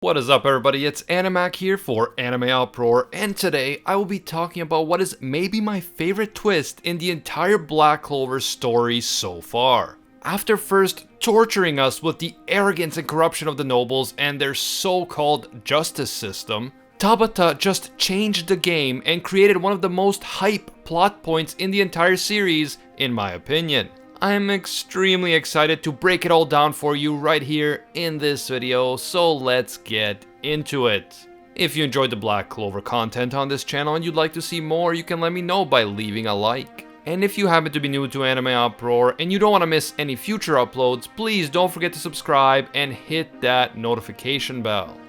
What is up, everybody? It's Animac here for AnimeUproar, and today I will be talking about what is maybe my favorite twist in the entire Black Clover story so far. After first torturing us with the arrogance and corruption of the nobles and their so-called justice system, Tabata just changed the game and created one of the most hype plot points in the entire series, in my opinion. I am extremely excited to break it all down for you right here in this video, so let's get into it. If you enjoyed the Black Clover content on this channel and you'd like to see more, you can let me know by leaving a like. And if you happen to be new to AnimeUproar and you don't want to miss any future uploads, please don't forget to subscribe and hit that notification bell.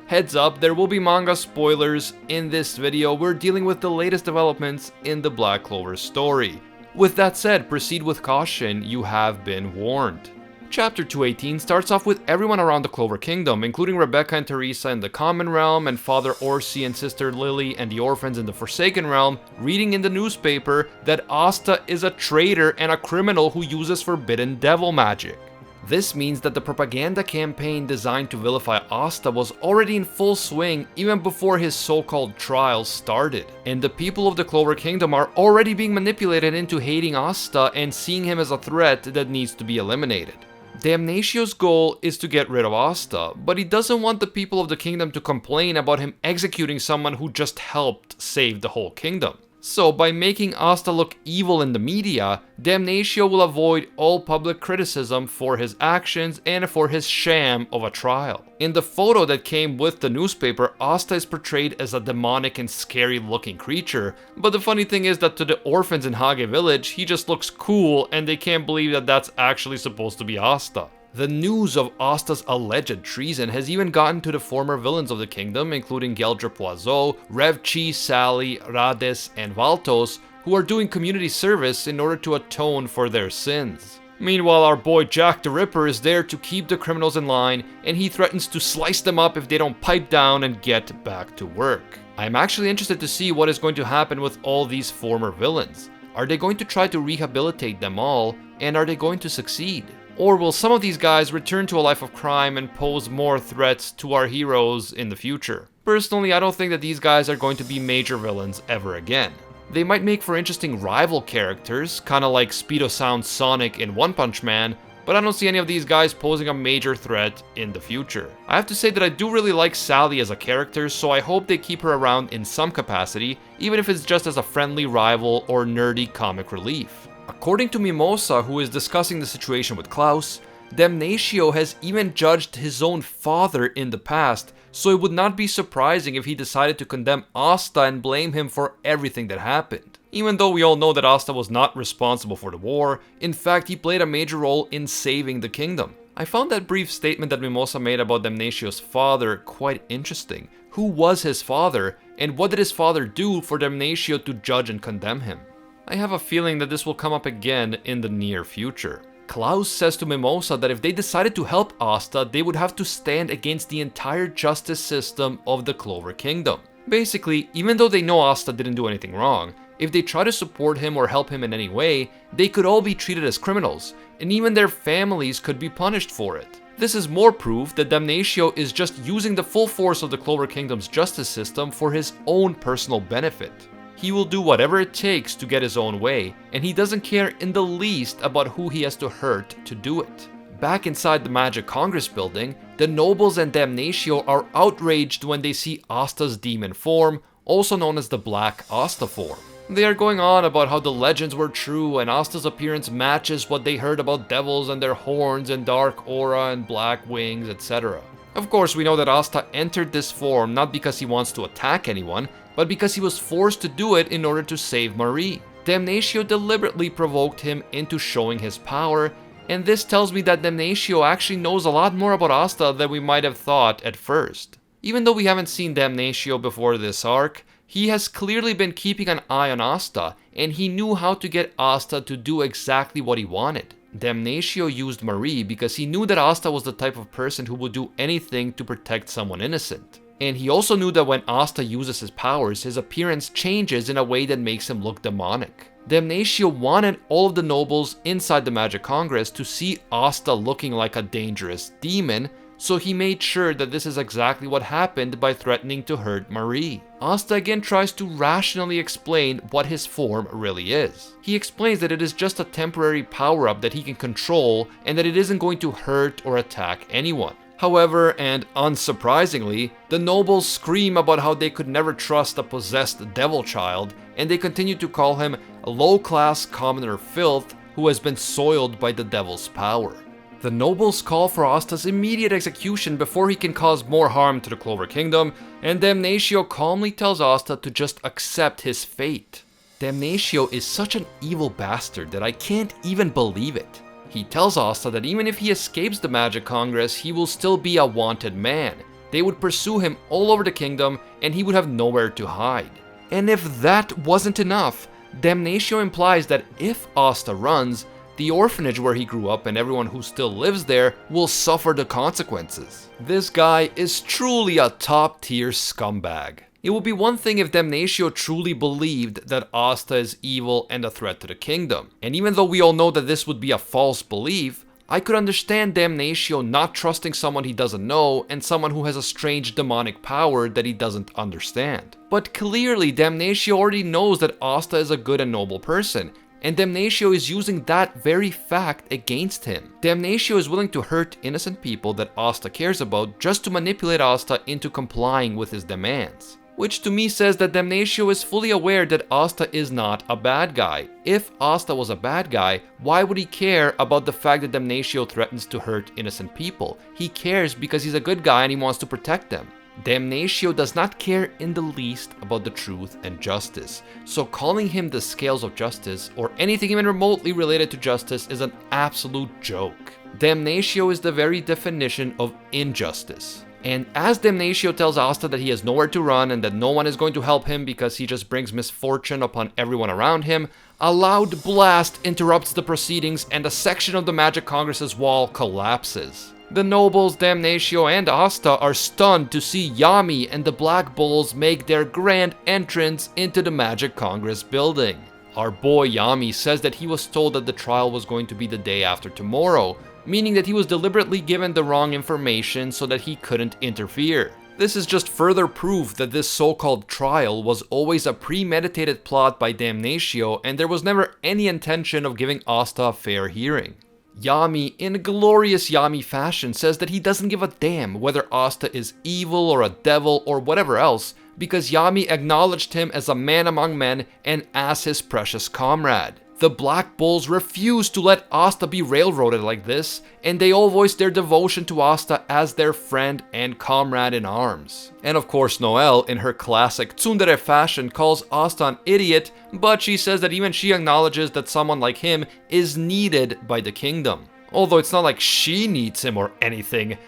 Heads up, there will be manga spoilers in this video. We're dealing with the latest developments in the Black Clover story. With that said, proceed with caution, you have been warned. Chapter 218 starts off with everyone around the Clover Kingdom, including Rebecca and Teresa in the Common Realm, and Father Orsi and Sister Lily and the orphans in the Forsaken Realm, reading in the newspaper that Asta is a traitor and a criminal who uses forbidden devil magic. This means that the propaganda campaign designed to vilify Asta was already in full swing even before his so-called trials started. And the people of the Clover Kingdom are already being manipulated into hating Asta and seeing him as a threat that needs to be eliminated. Damnatio's goal is to get rid of Asta, but he doesn't want the people of the kingdom to complain about him executing someone who just helped save the whole kingdom. So, by making Asta look evil in the media, Damnatio will avoid all public criticism for his actions and for his sham of a trial. In the photo that came with the newspaper, Asta is portrayed as a demonic and scary looking creature, but the funny thing is that to the orphans in Hage village, he just looks cool and they can't believe that that's actually supposed to be Asta. The news of Asta's alleged treason has even gotten to the former villains of the kingdom, including Geldre Poiseau, Revchi, Sally, Rades, and Valtos, who are doing community service in order to atone for their sins. Meanwhile, our boy Jack the Ripper is there to keep the criminals in line, and he threatens to slice them up if they don't pipe down and get back to work. I'm actually interested to see what is going to happen with all these former villains. Are they going to try to rehabilitate them all, and are they going to succeed? Or will some of these guys return to a life of crime and pose more threats to our heroes in the future? Personally, I don't think that these guys are going to be major villains ever again. They might make for interesting rival characters, kinda like Speedo-Sound Sonic in One Punch Man, but I don't see any of these guys posing a major threat in the future. I have to say that I do really like Sally as a character, so I hope they keep her around in some capacity, even if it's just as a friendly rival or nerdy comic relief. According to Mimosa, who is discussing the situation with Klaus, Damnatio has even judged his own father in the past, so it would not be surprising if he decided to condemn Asta and blame him for everything that happened. Even though we all know that Asta was not responsible for the war, in fact he played a major role in saving the kingdom. I found that brief statement that Mimosa made about Damnatio's father quite interesting. Who was his father, and what did his father do for Damnatio to judge and condemn him? I have a feeling that this will come up again in the near future. Klaus says to Mimosa that if they decided to help Asta, they would have to stand against the entire justice system of the Clover Kingdom. Basically, even though they know Asta didn't do anything wrong, if they try to support him or help him in any way, they could all be treated as criminals, and even their families could be punished for it. This is more proof that Damnatio is just using the full force of the Clover Kingdom's justice system for his own personal benefit. He will do whatever it takes to get his own way, and he doesn't care in the least about who he has to hurt to do it. Back inside the Magic Congress building, the nobles and Damnatio are outraged when they see Asta's demon form, also known as the Black Asta form. They are going on about how the legends were true and Asta's appearance matches what they heard about devils and their horns and dark aura and black wings, etc. Of course, we know that Asta entered this form not because he wants to attack anyone, but because he was forced to do it in order to save Marie. Damnatio deliberately provoked him into showing his power, and this tells me that Damnatio actually knows a lot more about Asta than we might have thought at first. Even though we haven't seen Damnatio before this arc, he has clearly been keeping an eye on Asta, and he knew how to get Asta to do exactly what he wanted. Damnatio used Marie because he knew that Asta was the type of person who would do anything to protect someone innocent. And he also knew that when Asta uses his powers, his appearance changes in a way that makes him look demonic. Damnatio wanted all of the nobles inside the Magic Congress to see Asta looking like a dangerous demon, so he made sure that this is exactly what happened by threatening to hurt Marie. Asta again tries to rationally explain what his form really is. He explains that it is just a temporary power-up that he can control and that it isn't going to hurt or attack anyone. However, and unsurprisingly, the nobles scream about how they could never trust a possessed devil child, and they continue to call him a low-class commoner filth who has been soiled by the devil's power. The nobles call for Asta's immediate execution before he can cause more harm to the Clover Kingdom, and Damnatio calmly tells Asta to just accept his fate. Damnatio is such an evil bastard that I can't even believe it. He tells Asta that even if he escapes the Magic Congress, he will still be a wanted man. They would pursue him all over the kingdom, and he would have nowhere to hide. And if that wasn't enough, Damnatio implies that if Asta runs, the orphanage where he grew up and everyone who still lives there will suffer the consequences. This guy is truly a top-tier scumbag. It would be one thing if Damnatio truly believed that Asta is evil and a threat to the kingdom. And even though we all know that this would be a false belief, I could understand Damnatio not trusting someone he doesn't know and someone who has a strange demonic power that he doesn't understand. But clearly Damnatio already knows that Asta is a good and noble person, and Damnatio is using that very fact against him. Damnatio is willing to hurt innocent people that Asta cares about just to manipulate Asta into complying with his demands. Which to me says that Damnatio is fully aware that Asta is not a bad guy. If Asta was a bad guy, why would he care about the fact that Damnatio threatens to hurt innocent people? He cares because he's a good guy and he wants to protect them. Damnatio does not care in the least about the truth and justice, so calling him the scales of justice or anything even remotely related to justice is an absolute joke. Damnatio is the very definition of injustice. And as Damnatio tells Asta that he has nowhere to run and that no one is going to help him because he just brings misfortune upon everyone around him, a loud blast interrupts the proceedings and a section of the Magic Congress's wall collapses. The nobles, Damnatio, and Asta are stunned to see Yami and the Black Bulls make their grand entrance into the Magic Congress building. Our boy Yami says that he was told that the trial was going to be the day after tomorrow, meaning that he was deliberately given the wrong information so that he couldn't interfere. This is just further proof that this so-called trial was always a premeditated plot by Damnatio and there was never any intention of giving Asta a fair hearing. Yami, in glorious Yami fashion, says that he doesn't give a damn whether Asta is evil or a devil or whatever else, because Yami acknowledged him as a man among men and as his precious comrade. The Black Bulls refuse to let Asta be railroaded like this, and they all voice their devotion to Asta as their friend and comrade in arms. And of course Noelle, in her classic tsundere fashion, calls Asta an idiot, but she says that even she acknowledges that someone like him is needed by the kingdom. Although it's not like she needs him or anything,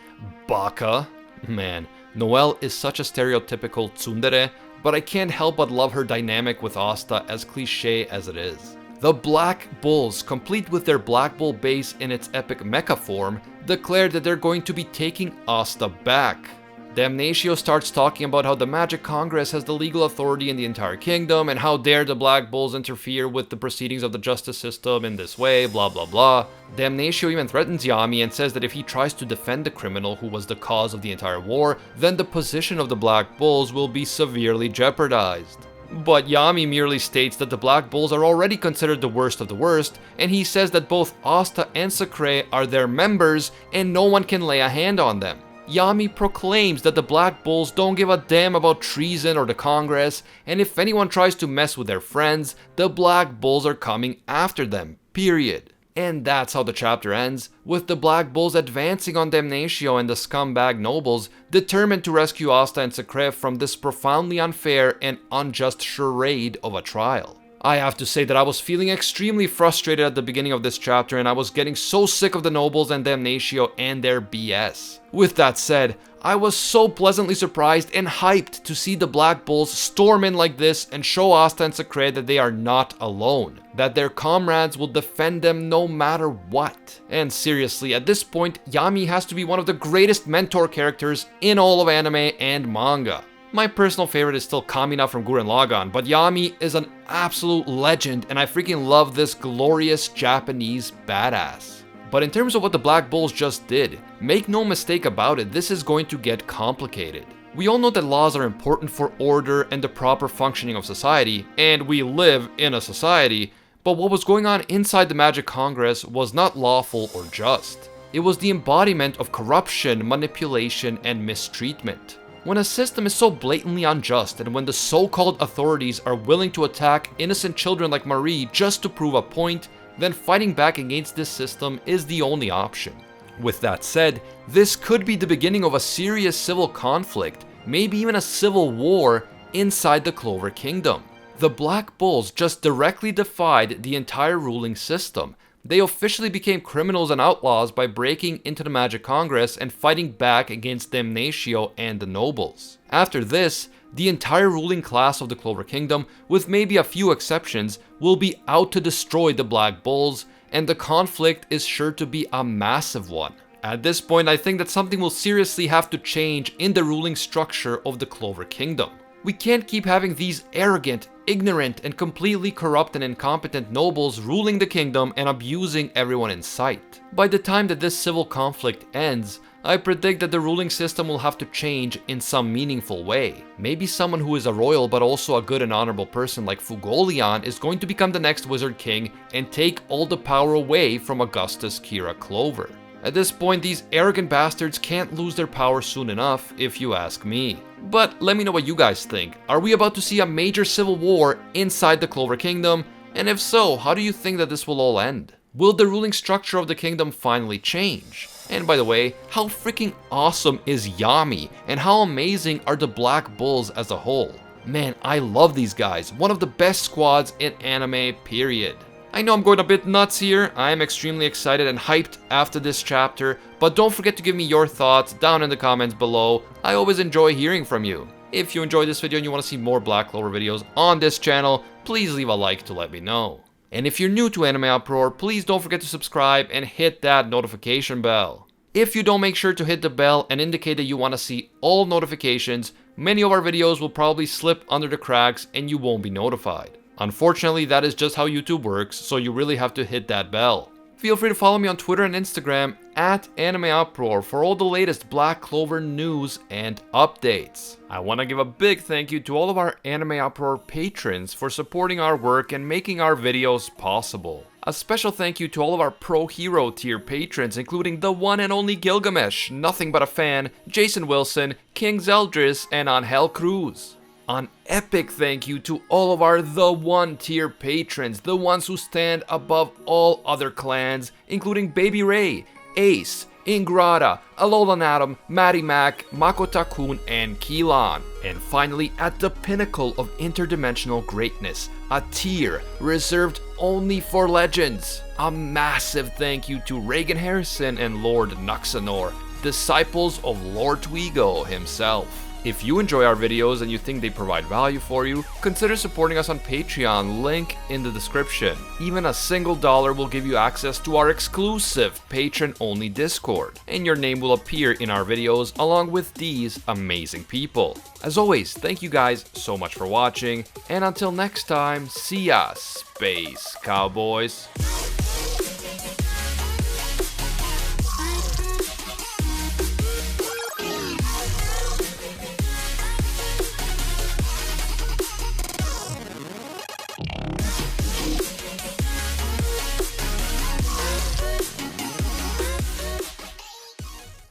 baka. Man, Noelle is such a stereotypical tsundere, but I can't help but love her dynamic with Asta, as cliche as it is. The Black Bulls, complete with their Black Bull base in its epic mecha form, declare that they're going to be taking Asta back. Damnatio starts talking about how the Magic Congress has the legal authority in the entire kingdom and how dare the Black Bulls interfere with the proceedings of the justice system in this way, blah blah blah. Damnatio even threatens Yami and says that if he tries to defend the criminal who was the cause of the entire war, then the position of the Black Bulls will be severely jeopardized. But Yami merely states that the Black Bulls are already considered the worst of the worst, and he says that both Asta and Sacre are their members and no one can lay a hand on them. Yami proclaims that the Black Bulls don't give a damn about treason or the Congress, and if anyone tries to mess with their friends, the Black Bulls are coming after them, period. And that's how the chapter ends, with the Black Bulls advancing on Damnatio and the scumbag nobles, determined to rescue Asta and Sacre from this profoundly unfair and unjust charade of a trial. I have to say that I was feeling extremely frustrated at the beginning of this chapter and I was getting so sick of the nobles and Damnatio and their BS. With that said, I was so pleasantly surprised and hyped to see the Black Bulls storm in like this and show Asta and Sacre that they are not alone, that their comrades will defend them no matter what. And seriously, at this point, Yami has to be one of the greatest mentor characters in all of anime and manga. My personal favorite is still Kamina from Gurren Lagann, but Yami is an absolute legend and I freaking love this glorious Japanese badass. But in terms of what the Black Bulls just did, make no mistake about it, this is going to get complicated. We all know that laws are important for order and the proper functioning of society, and we live in a society, but what was going on inside the Magic Congress was not lawful or just. It was the embodiment of corruption, manipulation, and mistreatment. When a system is so blatantly unjust, and when the so-called authorities are willing to attack innocent children like Marie just to prove a point, then fighting back against this system is the only option. With that said, this could be the beginning of a serious civil conflict, maybe even a civil war inside the Clover Kingdom. The Black Bulls just directly defied the entire ruling system. They officially became criminals and outlaws by breaking into the Magic Congress and fighting back against Damnatio and the nobles. After this, the entire ruling class of the Clover Kingdom, with maybe a few exceptions, will be out to destroy the Black Bulls, and the conflict is sure to be a massive one. At this point, I think that something will seriously have to change in the ruling structure of the Clover Kingdom. We can't keep having these arrogant, ignorant, and completely corrupt and incompetent nobles ruling the kingdom and abusing everyone in sight. By the time that this civil conflict ends, I predict that the ruling system will have to change in some meaningful way. Maybe someone who is a royal but also a good and honorable person like Fugolion is going to become the next Wizard King and take all the power away from Augustus Kira Clover. At this point, these arrogant bastards can't lose their power soon enough, if you ask me. But let me know what you guys think. Are we about to see a major civil war inside the Clover Kingdom? And if so, how do you think that this will all end? Will the ruling structure of the kingdom finally change? And by the way, how freaking awesome is Yami? And how amazing are the Black Bulls as a whole? Man, I love these guys. One of the best squads in anime, period. I know I'm going a bit nuts here. I am extremely excited and hyped after this chapter, but don't forget to give me your thoughts down in the comments below. I always enjoy hearing from you. If you enjoyed this video and you want to see more Black Clover videos on this channel, please leave a like to let me know. And if you're new to AnimeUproar, please don't forget to subscribe and hit that notification bell. If you don't make sure to hit the bell and indicate that you want to see all notifications, many of our videos will probably slip under the cracks and you won't be notified. Unfortunately, that is just how YouTube works, so you really have to hit that bell. Feel free to follow me on Twitter and Instagram at AnimeUproar for all the latest Black Clover news and updates. I want to give a big thank you to all of our AnimeUproar patrons for supporting our work and making our videos possible. A special thank you to all of our Pro Hero tier patrons, including the one and only Gilgamesh, Nothing But a Fan, Jason Wilson, King Zeldris, and Angel Cruz. An epic thank you to all of our The One tier patrons, the ones who stand above all other clans, including Baby Ray, Ace, Ingrata, Alolanatom, Maddie Mac, Makotakun, and Keelan. And finally, at the pinnacle of interdimensional greatness, a tier reserved only for legends. A massive thank you to Reagan Harrison and Lord Nuxanor, disciples of Lord Twigo himself. If you enjoy our videos and you think they provide value for you, consider supporting us on Patreon, link in the description. Even a single dollar will give you access to our exclusive patron-only Discord, and your name will appear in our videos along with these amazing people. As always, thank you guys so much for watching, and until next time, see ya, Space Cowboys.